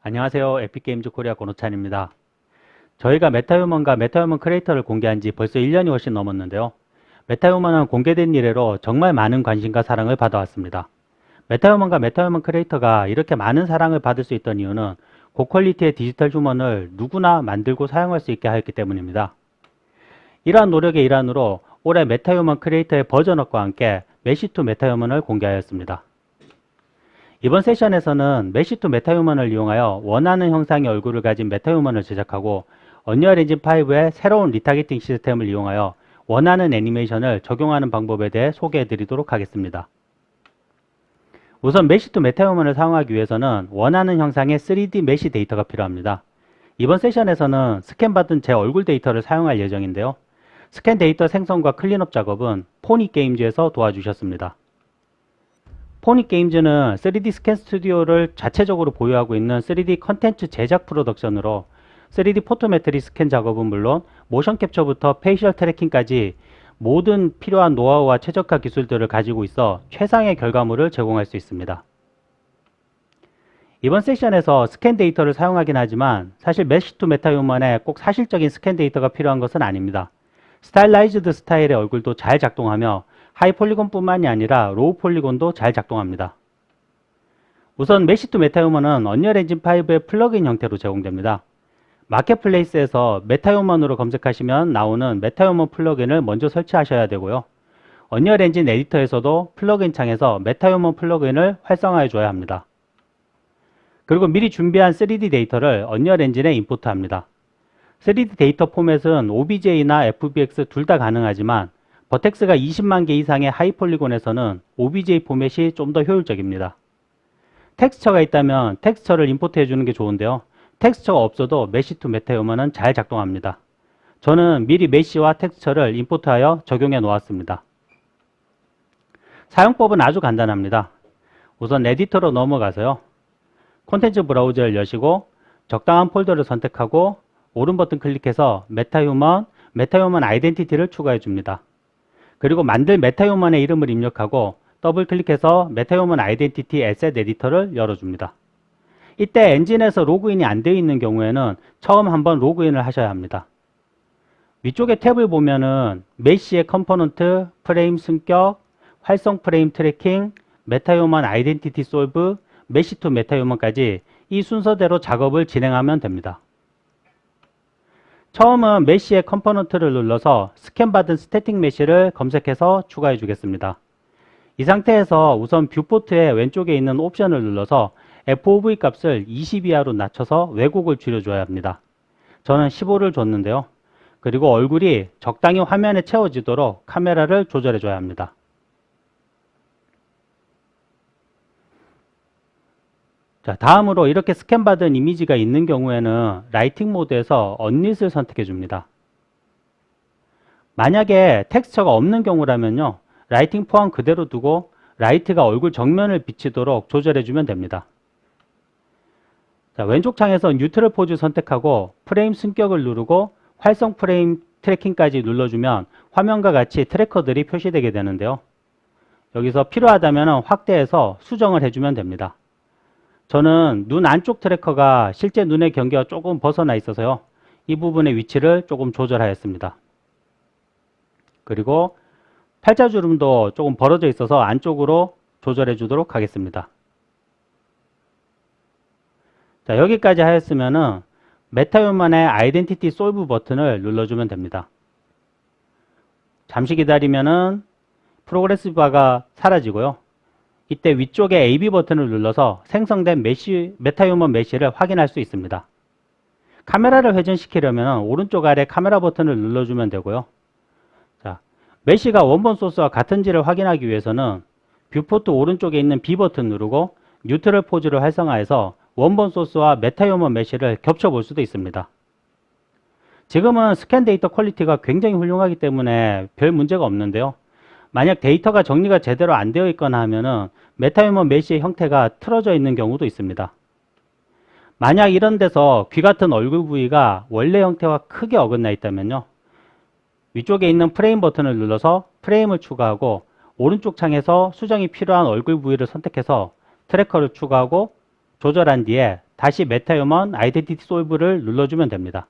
안녕하세요. 에픽게임즈 코리아 권호찬입니다. 저희가 메타휴먼과 메타휴먼 크리에이터를 공개한 지 벌써 1년이 훨씬 넘었는데요. 메타휴먼은 공개된 이래로 정말 많은 관심과 사랑을 받아왔습니다. 메타휴먼과 메타휴먼 크리에이터가 이렇게 많은 사랑을 받을 수 있던 이유는 고퀄리티의 디지털 휴먼을 누구나 만들고 사용할 수 있게 하였기 때문입니다. 이러한 노력의 일환으로 올해 메타휴먼 크리에이터의 버전업과 함께 메시2 메타휴먼을 공개하였습니다. 이번 세션에서는 메시2 메타휴먼을 이용하여 원하는 형상의 얼굴을 가진 메타휴먼을 제작하고 언리얼 엔진 5의 새로운 리타겟팅 시스템을 이용하여 원하는 애니메이션을 적용하는 방법에 대해 소개해 드리도록 하겠습니다. 우선 메시2 메타휴먼을 사용하기 위해서는 원하는 형상의 3D 메시 데이터가 필요합니다. 이번 세션에서는 스캔받은 제 얼굴 데이터를 사용할 예정인데요. 스캔 데이터 생성과 클린업 작업은 포닉게임즈에서 도와주셨습니다. 포닉게임즈는 3D 스캔 스튜디오를 자체적으로 보유하고 있는 3D 컨텐츠 제작 프로덕션으로 3D 포토메트리 스캔 작업은 물론 모션 캡처부터 페이셜 트래킹까지 모든 필요한 노하우와 최적화 기술들을 가지고 있어 최상의 결과물을 제공할 수 있습니다. 이번 세션에서 스캔 데이터를 사용하긴 하지만 사실 메시2 메타휴먼에 꼭 사실적인 스캔 데이터가 필요한 것은 아닙니다. 스타일라이즈드 스타일의 얼굴도 잘 작동하며 하이 폴리곤 뿐만이 아니라 로우 폴리곤도 잘 작동합니다. 우선 메시2 메타휴먼은 언리얼 엔진 5의 플러그인 형태로 제공됩니다. 마켓플레이스에서 메타휴먼으로 검색하시면 나오는 메타휴먼 플러그인을 먼저 설치하셔야 되고요. 언리얼 엔진 에디터에서도 플러그인 창에서 메타휴먼 플러그인을 활성화해 줘야 합니다. 그리고 미리 준비한 3D 데이터를 언리얼 엔진에 임포트합니다. 3D 데이터 포맷은 OBJ나 FBX 둘 다 가능하지만 버텍스가 20만 개 이상의 하이폴리곤에서는 OBJ 포맷이 좀 더 효율적입니다. 텍스처가 있다면 텍스처를 임포트해 주는 게 좋은데요. 텍스처가 없어도 메시2 메타휴먼은 잘 작동합니다. 저는 미리 메시와 텍스처를 임포트하여 적용해 놓았습니다. 사용법은 아주 간단합니다. 우선 에디터로 넘어가서요. 콘텐츠 브라우저를 여시고 적당한 폴더를 선택하고 오른 버튼 클릭해서 메타휴먼 아이덴티티를 추가해 줍니다. 그리고 만들 메타휴먼의 이름을 입력하고 더블 클릭해서 메타휴먼 아이덴티티 에셋 에디터를 열어줍니다. 이때 엔진에서 로그인이 안 되어 있는 경우에는 처음 한번 로그인을 하셔야 합니다. 위쪽에 탭을 보면은 메시의 컴포넌트, 프레임 승격, 활성 프레임 트래킹, 메타휴먼 아이덴티티 솔브, 메시2 메타휴먼까지 이 순서대로 작업을 진행하면 됩니다. 처음은 메시의 컴포넌트를 눌러서 스캔받은 스태틱 메시를 검색해서 추가해 주겠습니다. 이 상태에서 우선 뷰포트의 왼쪽에 있는 옵션을 눌러서 FOV 값을 20 이하로 낮춰서 왜곡을 줄여줘야 합니다. 저는 15를 줬는데요. 그리고 얼굴이 적당히 화면에 채워지도록 카메라를 조절해 줘야 합니다. 자, 다음으로 이렇게 스캔받은 이미지가 있는 경우에는 라이팅 모드에서 언릿을 선택해 줍니다. 만약에 텍스처가 없는 경우라면요. 라이팅 포함 그대로 두고 라이트가 얼굴 정면을 비치도록 조절해 주면 됩니다. 자, 왼쪽 창에서 뉴트럴 포즈 선택하고 프레임 승격을 누르고 활성 프레임 트래킹까지 눌러주면 화면과 같이 트래커들이 표시되게 되는데요. 여기서 필요하다면 확대해서 수정을 해주면 됩니다. 저는 눈 안쪽 트래커가 실제 눈의 경계와 조금 벗어나 있어서요. 이 부분의 위치를 조금 조절하였습니다. 그리고 팔자주름도 조금 벌어져 있어서 안쪽으로 조절해 주도록 하겠습니다. 자, 여기까지 하였으면은 메타휴먼의 아이덴티티 솔브 버튼을 눌러주면 됩니다. 잠시 기다리면은 프로그레스 바가 사라지고요. 이때 위쪽에 AB 버튼을 눌러서 생성된 메타휴먼 메시를 확인할 수 있습니다. 카메라를 회전시키려면 오른쪽 아래 카메라 버튼을 눌러주면 되고요. 자, 메시가 원본 소스와 같은지를 확인하기 위해서는 뷰포트 오른쪽에 있는 B 버튼 누르고 뉴트럴 포즈를 활성화해서 원본 소스와 메타휴먼 메시를 겹쳐볼 수도 있습니다. 지금은 스캔 데이터 퀄리티가 굉장히 훌륭하기 때문에 별 문제가 없는데요. 만약 데이터가 정리가 제대로 안 되어 있거나 하면은 메타휴먼 메시의 형태가 틀어져 있는 경우도 있습니다. 만약 이런 데서 귀 같은 얼굴 부위가 원래 형태와 크게 어긋나 있다면요. 위쪽에 있는 프레임 버튼을 눌러서 프레임을 추가하고 오른쪽 창에서 수정이 필요한 얼굴 부위를 선택해서 트래커를 추가하고 조절한 뒤에 다시 메타휴먼 아이덴티티 솔브를 눌러주면 됩니다.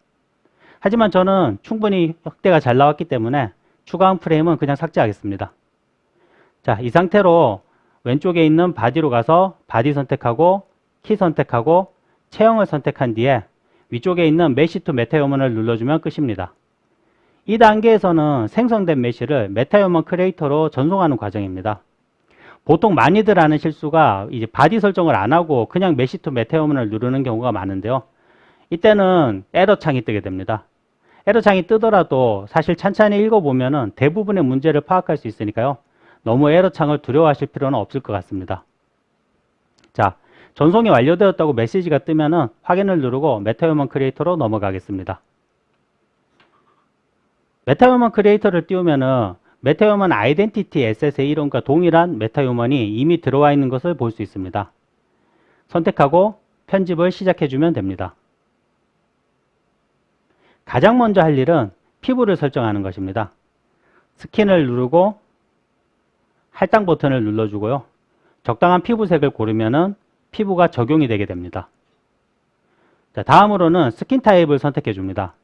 하지만 저는 충분히 확대가 잘 나왔기 때문에 추가한 프레임은 그냥 삭제하겠습니다. 자, 이 상태로 왼쪽에 있는 바디로 가서 바디 선택하고 키 선택하고 체형을 선택한 뒤에 위쪽에 있는 메시 투 메타휴먼을 눌러주면 끝입니다. 이 단계에서는 생성된 메시를 메타휴먼 크리에이터로 전송하는 과정입니다. 보통 많이들 하는 실수가 이제 바디 설정을 안 하고 그냥 메시 투 메타휴먼을 누르는 경우가 많은데요. 이때는 에러 창이 뜨게 됩니다. 에러 창이 뜨더라도 사실 찬찬히 읽어보면은 대부분의 문제를 파악할 수 있으니까요. 너무 에러 창을 두려워하실 필요는 없을 것 같습니다. 자, 전송이 완료되었다고 메시지가 뜨면은 확인을 누르고 메타휴먼 크리에이터로 넘어가겠습니다. 메타휴먼 크리에이터를 띄우면은 메타휴먼 아이덴티티 에셋의 이름과 동일한 메타휴먼이 이미 들어와 있는 것을 볼 수 있습니다. 선택하고 편집을 시작해주면 됩니다. 가장 먼저 할 일은 피부를 설정하는 것입니다. 스킨을 누르고 할당 버튼을 눌러주고요. 적당한 피부색을 고르면은 피부가 적용이 되게 됩니다. 자, 다음으로는 스킨 타입을 선택해 줍니다.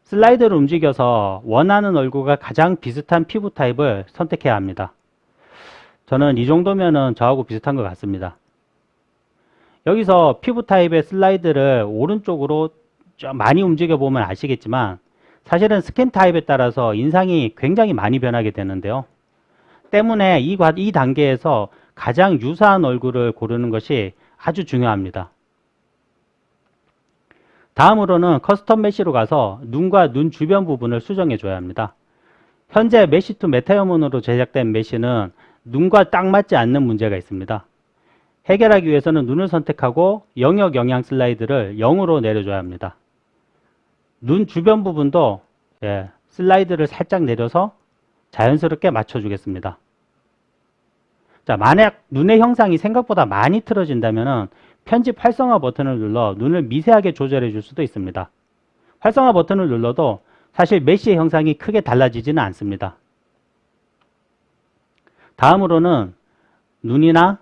슬라이드를 움직여서 원하는 얼굴과 가장 비슷한 피부 타입을 선택해야 합니다. 저는 이 정도면은 저하고 비슷한 것 같습니다. 여기서 피부 타입의 슬라이드를 오른쪽으로 좀 많이 움직여 보면 아시겠지만 사실은 스킨 타입에 따라서 인상이 굉장히 많이 변하게 되는데요. 때문에 이 단계에서 가장 유사한 얼굴을 고르는 것이 아주 중요합니다. 다음으로는 커스텀 메시로 가서 눈과 눈 주변 부분을 수정해 줘야 합니다. 현재 메시 투 메타휴먼으로 제작된 메시는 눈과 딱 맞지 않는 문제가 있습니다. 해결하기 위해서는 눈을 선택하고 영역 영향 슬라이드를 0으로 내려줘야 합니다. 눈 주변 부분도 슬라이드를 살짝 내려서 자연스럽게 맞춰주겠습니다. 자, 만약 눈의 형상이 생각보다 많이 틀어진다면 편집 활성화 버튼을 눌러 눈을 미세하게 조절해 줄 수도 있습니다. 활성화 버튼을 눌러도 사실 메시의 형상이 크게 달라지지는 않습니다. 다음으로는 눈이나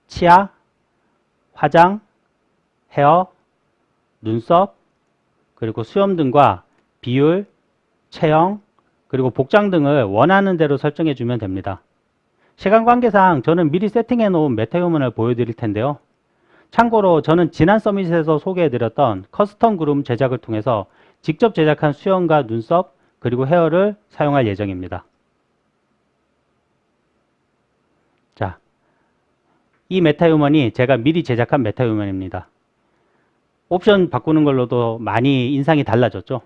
치아, 화장, 헤어, 눈썹, 그리고 수염 등과 비율, 체형, 그리고 복장 등을 원하는 대로 설정해 주면 됩니다. 시간 관계상 저는 미리 세팅해 놓은 메타휴먼을 보여드릴 텐데요. 참고로 저는 지난 서밋에서 소개해 드렸던 커스텀 그룸 제작을 통해서 직접 제작한 수염과 눈썹 그리고 헤어를 사용할 예정입니다. 자, 이 메타휴먼이 제가 미리 제작한 메타휴먼입니다. 옵션 바꾸는 걸로도 많이 인상이 달라졌죠.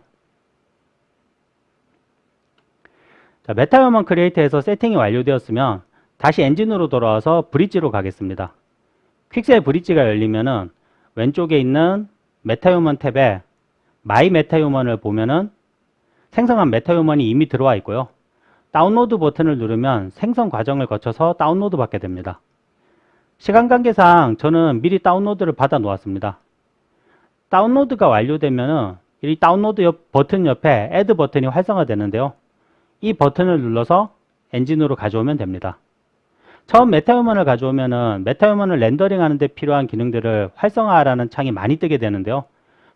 자, 메타휴먼 크리에이터에서 세팅이 완료되었으면 다시 엔진으로 돌아와서 브릿지로 가겠습니다. 퀵셀 브릿지가 열리면은 왼쪽에 있는 메타휴먼 탭에 마이 메타휴먼을 보면은 생성한 메타휴먼이 이미 들어와 있고요. 다운로드 버튼을 누르면 생성 과정을 거쳐서 다운로드 받게 됩니다. 시간 관계상 저는 미리 다운로드를 받아 놓았습니다. 다운로드가 완료되면은 이 다운로드 버튼 옆에 애드 버튼이 활성화되는데요. 이 버튼을 눌러서 엔진으로 가져오면 됩니다. 처음 메타휴먼을 가져오면은 메타휴먼을 렌더링 하는데 필요한 기능들을 활성화하라는 창이 많이 뜨게 되는데요.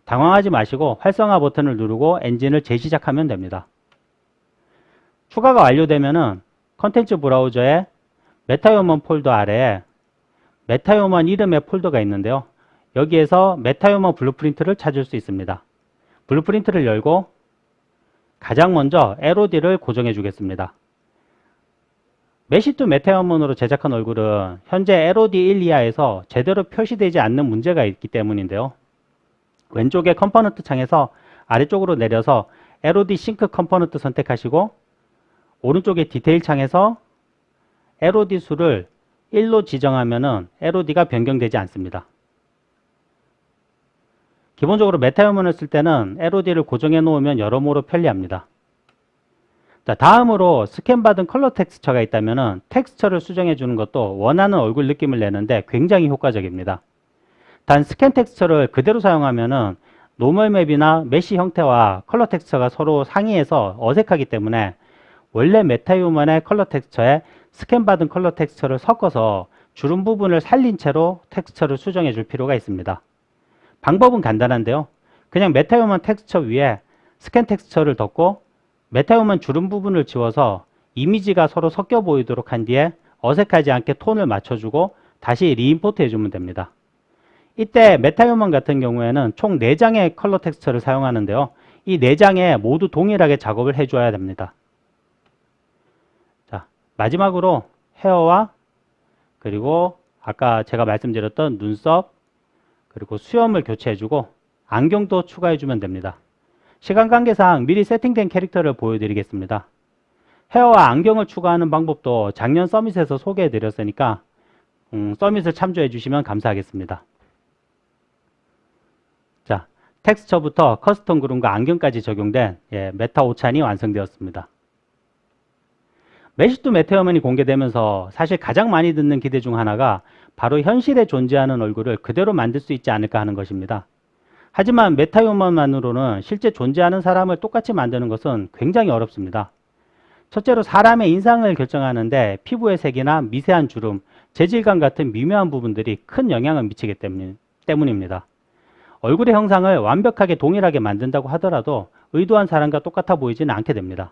당황하지 마시고 활성화 버튼을 누르고 엔진을 재시작하면 됩니다. 추가가 완료되면은 컨텐츠 브라우저에 메타휴먼 폴더 아래에 메타휴먼 이름의 폴더가 있는데요. 여기에서 메타휴먼 블루프린트를 찾을 수 있습니다. 블루프린트를 열고 가장 먼저 LOD를 고정해 주겠습니다. 메시 투 메타휴먼으로 제작한 얼굴은 현재 LOD 1 이하에서 제대로 표시되지 않는 문제가 있기 때문인데요. 왼쪽에 컴포넌트 창에서 아래쪽으로 내려서 LOD 싱크 컴포넌트 선택하시고 오른쪽에 디테일 창에서 LOD 수를 1로 지정하면은 LOD가 변경되지 않습니다. 기본적으로 메타휴먼을 쓸 때는 LOD를 고정해 놓으면 여러모로 편리합니다. 자, 다음으로 스캔받은 컬러 텍스처가 있다면 텍스처를 수정해 주는 것도 원하는 얼굴 느낌을 내는데 굉장히 효과적입니다. 단 스캔 텍스처를 그대로 사용하면 노멀 맵이나 메시 형태와 컬러 텍스처가 서로 상이해서 어색하기 때문에 원래 메타휴먼의 컬러 텍스처에 스캔받은 컬러 텍스처를 섞어서 주름 부분을 살린 채로 텍스처를 수정해 줄 필요가 있습니다. 방법은 간단한데요. 그냥 메타휴먼 텍스처 위에 스캔 텍스처를 덮고 메타휴먼 주름 부분을 지워서 이미지가 서로 섞여 보이도록 한 뒤에 어색하지 않게 톤을 맞춰주고 다시 리임포트 해주면 됩니다. 이때 메타휴먼 같은 경우에는 총 4장의 컬러 텍스처를 사용하는데요. 이 4장에 모두 동일하게 작업을 해줘야 됩니다. 자, 마지막으로 헤어와 그리고 아까 제가 말씀드렸던 눈썹 그리고 수염을 교체해주고 안경도 추가해주면 됩니다. 시간 관계상 미리 세팅된 캐릭터를 보여드리겠습니다. 헤어와 안경을 추가하는 방법도 작년 서밋에서 소개해드렸으니까 서밋을 참조해주시면 감사하겠습니다. 자, 텍스처부터 커스텀 그룹과 안경까지 적용된 메타 5찬이 완성되었습니다. 메쉬 투 메타휴먼이 공개되면서 사실 가장 많이 듣는 기대 중 하나가 바로 현실에 존재하는 얼굴을 그대로 만들 수 있지 않을까 하는 것입니다. 하지만 메타휴먼만으로는 실제 존재하는 사람을 똑같이 만드는 것은 굉장히 어렵습니다. 첫째로 사람의 인상을 결정하는데 피부의 색이나 미세한 주름, 재질감 같은 미묘한 부분들이 큰 영향을 미치기 때문입니다. 얼굴의 형상을 완벽하게 동일하게 만든다고 하더라도 의도한 사람과 똑같아 보이지는 않게 됩니다.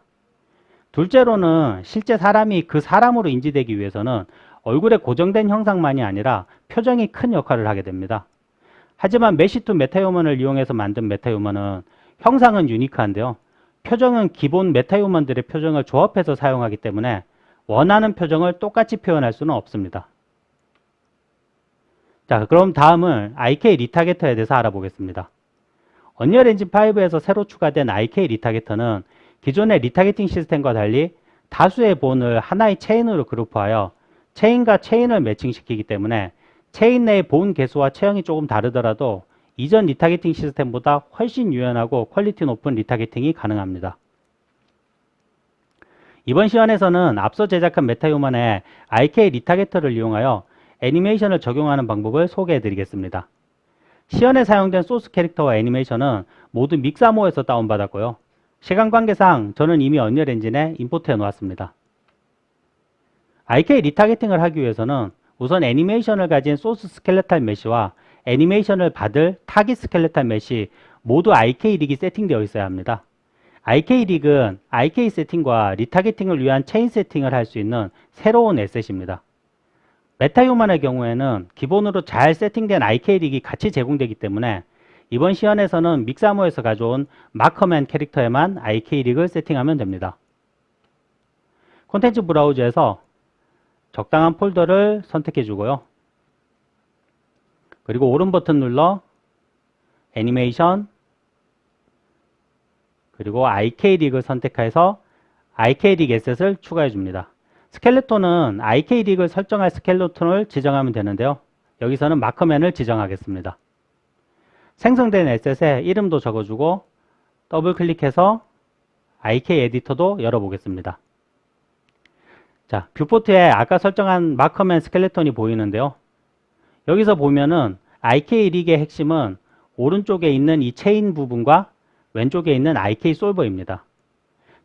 둘째로는 실제 사람이 그 사람으로 인지되기 위해서는 얼굴의 고정된 형상만이 아니라 표정이 큰 역할을 하게 됩니다. 하지만 메쉬 투 메타휴먼을 이용해서 만든 메타휴먼은 형상은 유니크한데요. 표정은 기본 메타휴먼들의 표정을 조합해서 사용하기 때문에 원하는 표정을 똑같이 표현할 수는 없습니다. 자, 그럼 다음은 IK 리타게터에 대해서 알아보겠습니다. 언리얼 엔진 5에서 새로 추가된 IK 리타게터는 기존의 리타게팅 시스템과 달리 다수의 본을 하나의 체인으로 그룹화하여 체인과 체인을 매칭시키기 때문에 체인 내의 본 개수와 체형이 조금 다르더라도 이전 리타게팅 시스템보다 훨씬 유연하고 퀄리티 높은 리타게팅이 가능합니다. 이번 시연에서는 앞서 제작한 메타휴먼의 IK 리타게터를 이용하여 애니메이션을 적용하는 방법을 소개해 드리겠습니다. 시연에 사용된 소스 캐릭터와 애니메이션은 모두 믹사모에서 다운받았고요. 시간 관계상 저는 이미 언리얼 엔진에 임포트해 놓았습니다. IK 리타게팅을 하기 위해서는 우선 애니메이션을 가진 소스 스켈레탈 메쉬와 애니메이션을 받을 타깃 스켈레탈 메쉬 모두 IK 릭이 세팅되어 있어야 합니다. IK 릭은 IK 세팅과 리타게팅을 위한 체인 세팅을 할 수 있는 새로운 에셋입니다. 메타휴먼의 경우에는 기본으로 잘 세팅된 IK 릭이 같이 제공되기 때문에 이번 시연에서는 믹사모에서 가져온 마커맨 캐릭터에만 IK 릭을 세팅하면 됩니다. 콘텐츠 브라우저에서 적당한 폴더를 선택해 주고요. 그리고 오른 버튼 눌러 애니메이션 그리고 IK 릭을 선택해서 IK 릭 에셋을 추가해 줍니다. 스켈레톤은 IK 릭을 설정할 스켈레톤을 지정하면 되는데요. 여기서는 마커맨을 지정하겠습니다. 생성된 에셋에 이름도 적어주고 더블 클릭해서 IK 에디터도 열어보겠습니다. 자, 뷰포트에 아까 설정한 마커맨 스켈레톤이 보이는데요. 여기서 보면은 IK 릭의 핵심은 오른쪽에 있는 이 체인 부분과 왼쪽에 있는 IK 솔버입니다.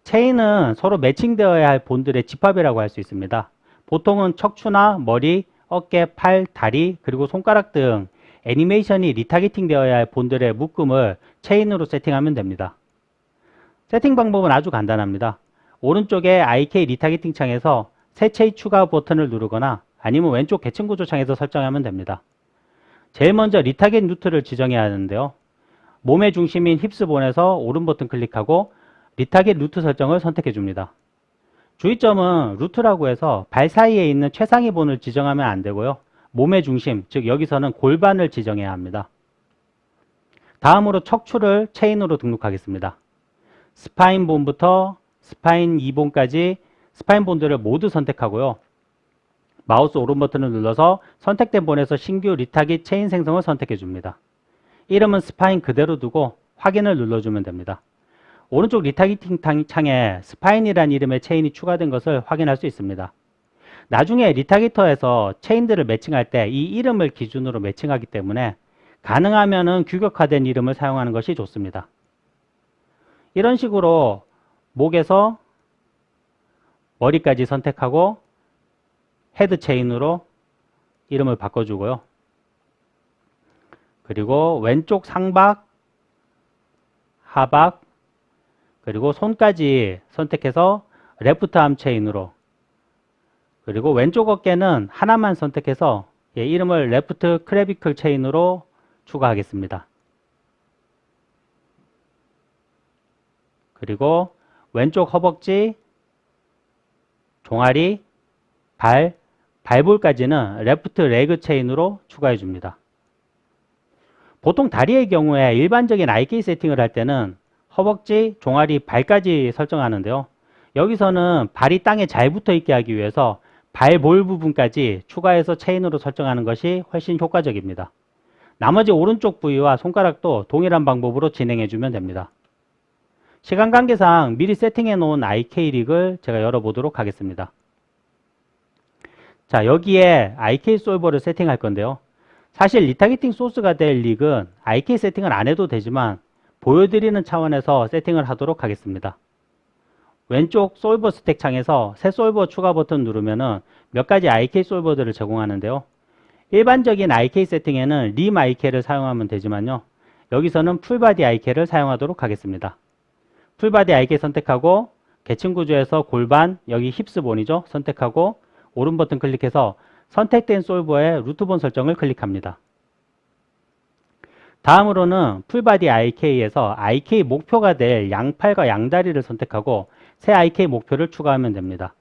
체인은 서로 매칭되어야 할 본들의 집합이라고 할 수 있습니다. 보통은 척추나 머리, 어깨, 팔, 다리, 그리고 손가락 등 애니메이션이 리타게팅 되어야 할 본들의 묶음을 체인으로 세팅하면 됩니다. 세팅 방법은 아주 간단합니다. 오른쪽에 IK 리타게팅 창에서 새 체인 추가 버튼을 누르거나 아니면 왼쪽 계층 구조 창에서 설정하면 됩니다. 제일 먼저 리타겟 루트를 지정해야 하는데요. 몸의 중심인 힙스본에서 오른 버튼 클릭하고 리타겟 루트 설정을 선택해 줍니다. 주의점은 루트라고 해서 발 사이에 있는 최상위 본을 지정하면 안 되고요. 몸의 중심, 즉 여기서는 골반을 지정해야 합니다. 다음으로 척추를 체인으로 등록하겠습니다. 스파인 본부터 스파인 2본까지 스파인 본들을 모두 선택하고요. 마우스 오른 버튼을 눌러서 선택된 본에서 신규 리타깃 체인 생성을 선택해 줍니다. 이름은 스파인 그대로 두고 확인을 눌러주면 됩니다. 오른쪽 리타깃팅 창에 스파인이라는 이름의 체인이 추가된 것을 확인할 수 있습니다. 나중에 리타기터에서 체인들을 매칭할 때 이 이름을 기준으로 매칭하기 때문에 가능하면은 규격화된 이름을 사용하는 것이 좋습니다. 이런 식으로 목에서 머리까지 선택하고 헤드 체인으로 이름을 바꿔주고요. 그리고 왼쪽 상박, 하박, 그리고 손까지 선택해서 레프트 암 체인으로, 그리고 왼쪽 어깨는 하나만 선택해서 이름을 레프트 크래비클 체인으로 추가하겠습니다. 그리고 왼쪽 허벅지, 종아리, 발볼까지는 레프트 레그 체인으로 추가해 줍니다. 보통 다리의 경우에 일반적인 IK 세팅을 할 때는 허벅지, 종아리, 발까지 설정하는데요. 여기서는 발이 땅에 잘 붙어 있게 하기 위해서 발볼 부분까지 추가해서 체인으로 설정하는 것이 훨씬 효과적입니다. 나머지 오른쪽 부위와 손가락도 동일한 방법으로 진행해 주면 됩니다. 시간 관계상 미리 세팅해 놓은 IK 릭을 제가 열어보도록 하겠습니다. 자, 여기에 IK 솔버를 세팅할 건데요. 사실 리타게팅 소스가 될 릭은 IK 세팅을 안 해도 되지만 보여드리는 차원에서 세팅을 하도록 하겠습니다. 왼쪽 솔버 스택 창에서 새 솔버 추가 버튼 누르면은 몇 가지 IK 솔버들을 제공하는데요. 일반적인 IK 세팅에는 림 IK를 사용하면 되지만요. 여기서는 풀바디 IK를 사용하도록 하겠습니다. 풀바디 IK 선택하고 계층 구조에서 골반, 여기 힙스본이죠. 선택하고 오른 버튼 클릭해서 선택된 솔버의 루트본 설정을 클릭합니다. 다음으로는 풀바디 IK에서 IK 목표가 될 양팔과 양다리를 선택하고 새 IK 목표를 추가하면 됩니다.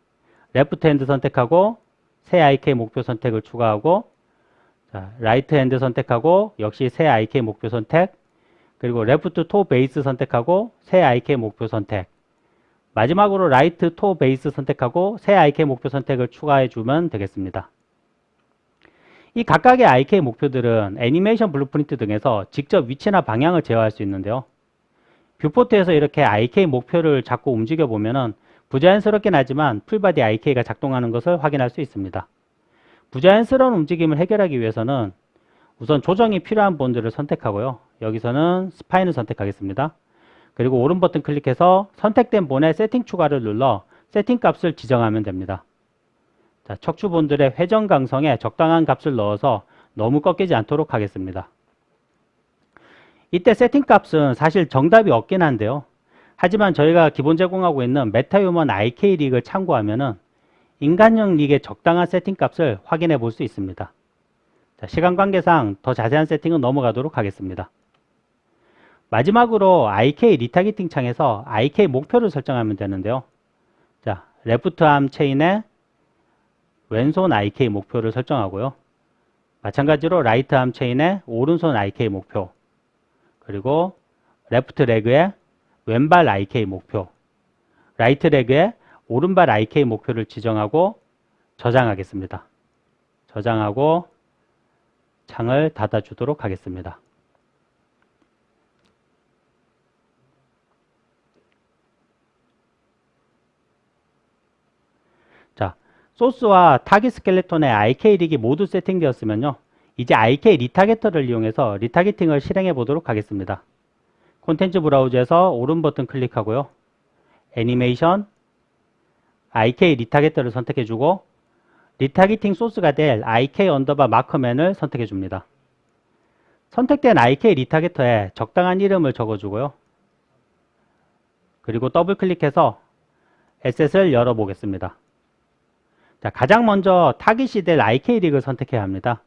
레프트 핸드 선택하고 새 IK 목표 선택을 추가하고, 자, 라이트 핸드 선택하고 역시 새 IK 목표 선택, 그리고 레프트 토 베이스 선택하고 새 IK 목표 선택, 마지막으로 라이트 토 베이스 선택하고 새 IK 목표 선택을 추가해 주면 되겠습니다. 이 각각의 IK 목표들은 애니메이션 블루프린트 등에서 직접 위치나 방향을 제어할 수 있는데요. 뷰포트에서 이렇게 IK 목표를 잡고 움직여 보면은 부자연스럽긴 하지만 풀바디 IK가 작동하는 것을 확인할 수 있습니다. 부자연스러운 움직임을 해결하기 위해서는 우선 조정이 필요한 본드를 선택하고요. 여기서는 스파인을 선택하겠습니다. 그리고 오른 버튼 클릭해서 선택된 본의 세팅 추가를 눌러 세팅 값을 지정하면 됩니다. 자, 척추 본들의 회전 강성에 적당한 값을 넣어서 너무 꺾이지 않도록 하겠습니다. 이때 세팅 값은 사실 정답이 없긴 한데요. 하지만 저희가 기본 제공하고 있는 메타휴먼 IK 릭을 참고하면은 인간형 릭의 적당한 세팅 값을 확인해 볼 수 있습니다. 자, 시간 관계상 더 자세한 세팅은 넘어가도록 하겠습니다. 마지막으로 IK 리타게팅 창에서 IK 목표를 설정하면 되는데요. 자, 레프트 암 체인에 왼손 IK 목표를 설정하고요. 마찬가지로 라이트 암 체인에 오른손 IK 목표, 그리고 레프트 레그에 왼발 IK 목표, 라이트 레그에 오른발 IK 목표를 지정하고 저장하겠습니다. 저장하고 창을 닫아주도록 하겠습니다. 자, 소스와 타깃 스켈레톤의 IK 릭이 모두 세팅되었으면요. 이제 IK 리타게터를 이용해서 리타게팅을 실행해 보도록 하겠습니다. 콘텐츠 브라우저에서 오른 버튼 클릭하고요. 애니메이션, IK 리타게터를 선택해 주고 리타게팅 소스가 될 IK 언더바 마커맨을 선택해 줍니다. 선택된 IK 리타게터에 적당한 이름을 적어 주고요. 그리고 더블 클릭해서 에셋을 열어 보겠습니다. 자, 가장 먼저 타깃이 될 IK 릭을 선택해야 합니다.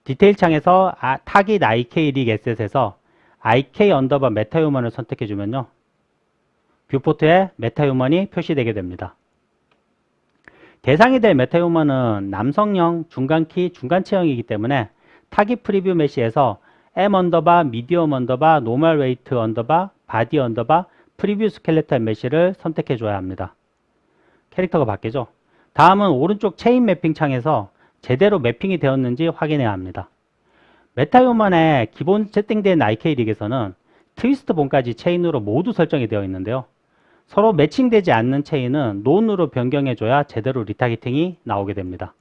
디테일 창에서 타깃 IK 릭 에셋에서 IK 언더바 메타휴먼을 선택해 주면요. 뷰포트에 메타휴먼이 표시되게 됩니다. 대상이 될 메타휴먼은 남성형, 중간키, 중간체형이기 때문에 타깃 프리뷰 메시에서 M 언더바, 미디엄 언더바, 노멀 웨이트 언더바, 바디 언더바, 프리뷰 스켈레톤 메시를 선택해 줘야 합니다. 캐릭터가 바뀌죠. 다음은 오른쪽 체인 매핑 창에서 제대로 매핑이 되었는지 확인해야 합니다. 메타휴먼의 기본 세팅된 IK 릭에서는 트위스트 본까지 체인으로 모두 설정이 되어 있는데요. 서로 매칭되지 않는 체인은 논으로 변경해줘야 제대로 리타게팅이 나오게 됩니다.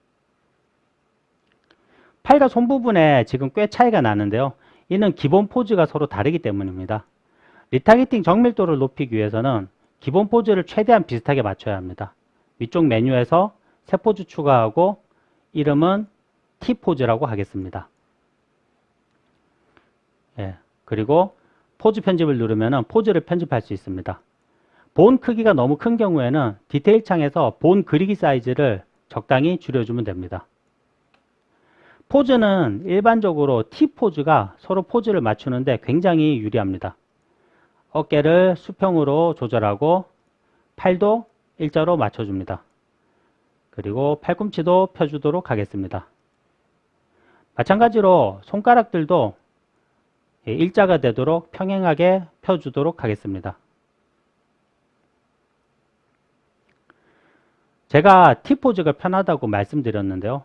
팔과 손 부분에 지금 꽤 차이가 나는데요. 이는 기본 포즈가 서로 다르기 때문입니다. 리타게팅 정밀도를 높이기 위해서는 기본 포즈를 최대한 비슷하게 맞춰야 합니다. 위쪽 메뉴에서 새 포즈 추가하고 이름은 T포즈라고 하겠습니다. 예, 그리고 포즈 편집을 누르면 포즈를 편집할 수 있습니다. 본 크기가 너무 큰 경우에는 디테일 창에서 본 그리기 사이즈를 적당히 줄여주면 됩니다. 포즈는 일반적으로 T포즈가 서로 포즈를 맞추는데 굉장히 유리합니다. 어깨를 수평으로 조절하고 팔도 일자로 맞춰줍니다. 그리고 팔꿈치도 펴주도록 하겠습니다. 마찬가지로 손가락들도 일자가 되도록 평행하게 펴주도록 하겠습니다. 제가 T포즈가 편하다고 말씀드렸는데요.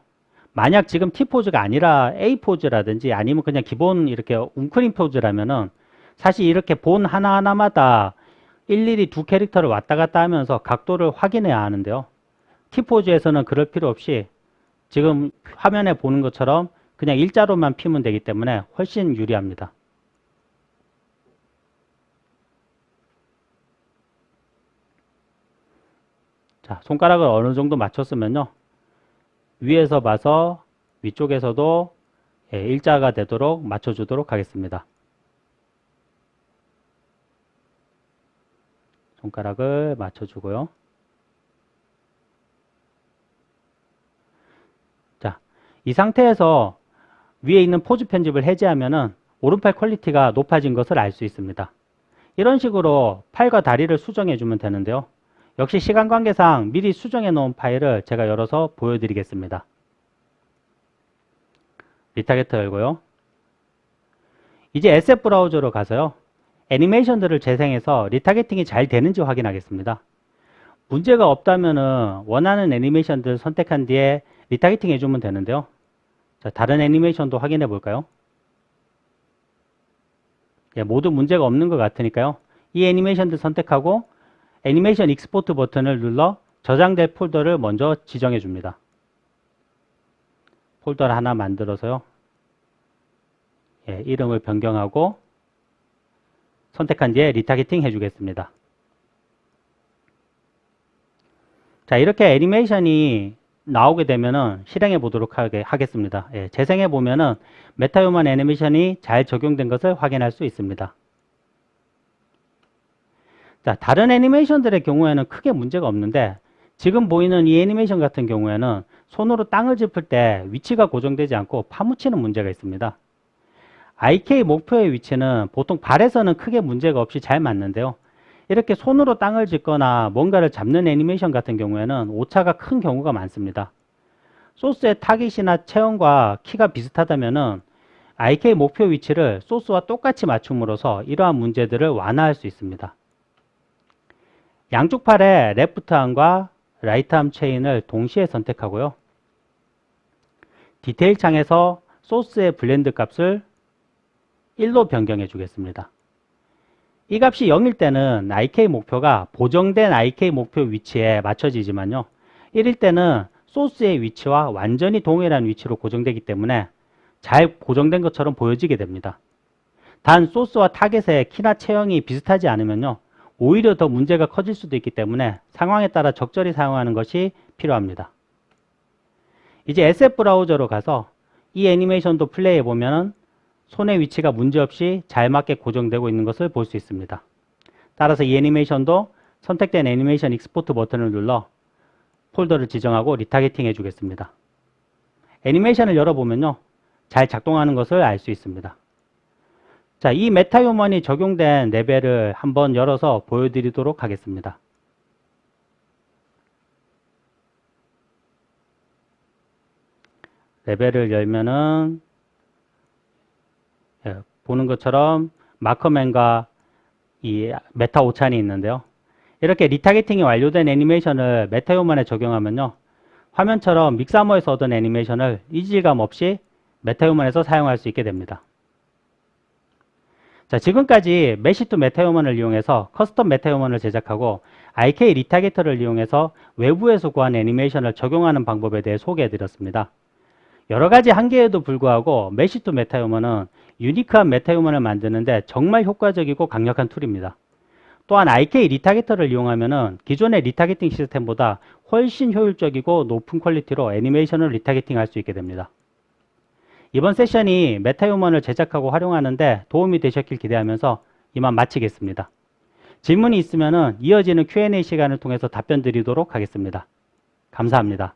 만약 지금 T포즈가 아니라 A포즈라든지 아니면 그냥 기본 이렇게 웅크림 포즈라면은 사실 이렇게 본 하나하나마다 일일이 두 캐릭터를 왔다 갔다 하면서 각도를 확인해야 하는데요. T포즈에서는 그럴 필요 없이 지금 화면에 보는 것처럼 그냥 일자로만 피면 되기 때문에 훨씬 유리합니다. 자, 손가락을 어느 정도 맞췄으면요. 위에서 봐서 위쪽에서도 일자가 되도록 맞춰주도록 하겠습니다. 손가락을 맞춰주고요. 자, 이 상태에서 위에 있는 포즈 편집을 해제하면은 오른팔 퀄리티가 높아진 것을 알 수 있습니다. 이런 식으로 팔과 다리를 수정해 주면 되는데요. 역시 시간 관계상 미리 수정해 놓은 파일을 제가 열어서 보여드리겠습니다. 리타게터 열고요. 이제 SF 브라우저로 가서요. 애니메이션들을 재생해서 리타게팅이 잘 되는지 확인하겠습니다. 문제가 없다면 원하는 애니메이션들 선택한 뒤에 리타게팅 해주면 되는데요. 자, 다른 애니메이션도 확인해 볼까요? 예, 모두 문제가 없는 것 같으니까요. 이 애니메이션들 선택하고 애니메이션 익스포트 버튼을 눌러 저장될 폴더를 먼저 지정해 줍니다. 폴더를 하나 만들어서요. 예, 이름을 변경하고 선택한 뒤에 리타게팅 해주겠습니다. 자, 이렇게 애니메이션이 나오게 되면은 실행해 보도록 하겠습니다. 예, 재생해 보면은 메타휴먼 애니메이션이 잘 적용된 것을 확인할 수 있습니다. 자, 다른 애니메이션들의 경우에는 크게 문제가 없는데 지금 보이는 이 애니메이션 같은 경우에는 손으로 땅을 짚을 때 위치가 고정되지 않고 파묻히는 문제가 있습니다. IK 목표의 위치는 보통 발에서는 크게 문제가 없이 잘 맞는데요. 이렇게 손으로 땅을 짚거나 뭔가를 잡는 애니메이션 같은 경우에는 오차가 큰 경우가 많습니다. 소스의 타깃이나 체형과 키가 비슷하다면은 IK 목표 위치를 소스와 똑같이 맞춤으로써 이러한 문제들을 완화할 수 있습니다. 양쪽 팔의 레프트 암과 라이트 암 체인을 동시에 선택하고요. 디테일 창에서 소스의 블렌드 값을 1로 변경해 주겠습니다. 이 값이 0일 때는 IK 목표가 보정된 IK 목표 위치에 맞춰지지만요. 1일 때는 소스의 위치와 완전히 동일한 위치로 고정되기 때문에 잘 고정된 것처럼 보여지게 됩니다. 단 소스와 타겟의 키나 체형이 비슷하지 않으면요. 오히려 더 문제가 커질 수도 있기 때문에 상황에 따라 적절히 사용하는 것이 필요합니다. 이제 SF 브라우저로 가서 이 애니메이션도 플레이해 보면 손의 위치가 문제없이 잘 맞게 고정되고 있는 것을 볼 수 있습니다. 따라서 이 애니메이션도 선택된 애니메이션 익스포트 버튼을 눌러 폴더를 지정하고 리타게팅 해주겠습니다. 애니메이션을 열어보면요. 잘 작동하는 것을 알 수 있습니다. 자, 이 메타휴먼이 적용된 레벨을 한번 열어서 보여드리도록 하겠습니다. 레벨을 열면은 보는 것처럼 마커맨과 이 메타 오찬이 있는데요. 이렇게 리타게팅이 완료된 애니메이션을 메타휴먼에 적용하면요. 화면처럼 믹사머에서 얻은 애니메이션을 이질감 없이 메타휴먼에서 사용할 수 있게 됩니다. 자, 지금까지 메시2 메타휴먼을 이용해서 커스텀 메타휴먼을 제작하고 IK 리타게터를 이용해서 외부에서 구한 애니메이션을 적용하는 방법에 대해 소개해 드렸습니다. 여러 가지 한계에도 불구하고 메시2 메타휴먼은 유니크한 메타휴먼을 만드는데 정말 효과적이고 강력한 툴입니다. 또한 IK 리타게터를 이용하면 기존의 리타게팅 시스템보다 훨씬 효율적이고 높은 퀄리티로 애니메이션을 리타게팅 할 수 있게 됩니다. 이번 세션이 메타휴먼을 제작하고 활용하는데 도움이 되셨길 기대하면서 이만 마치겠습니다. 질문이 있으면 이어지는 Q&A 시간을 통해서 답변 드리도록 하겠습니다. 감사합니다.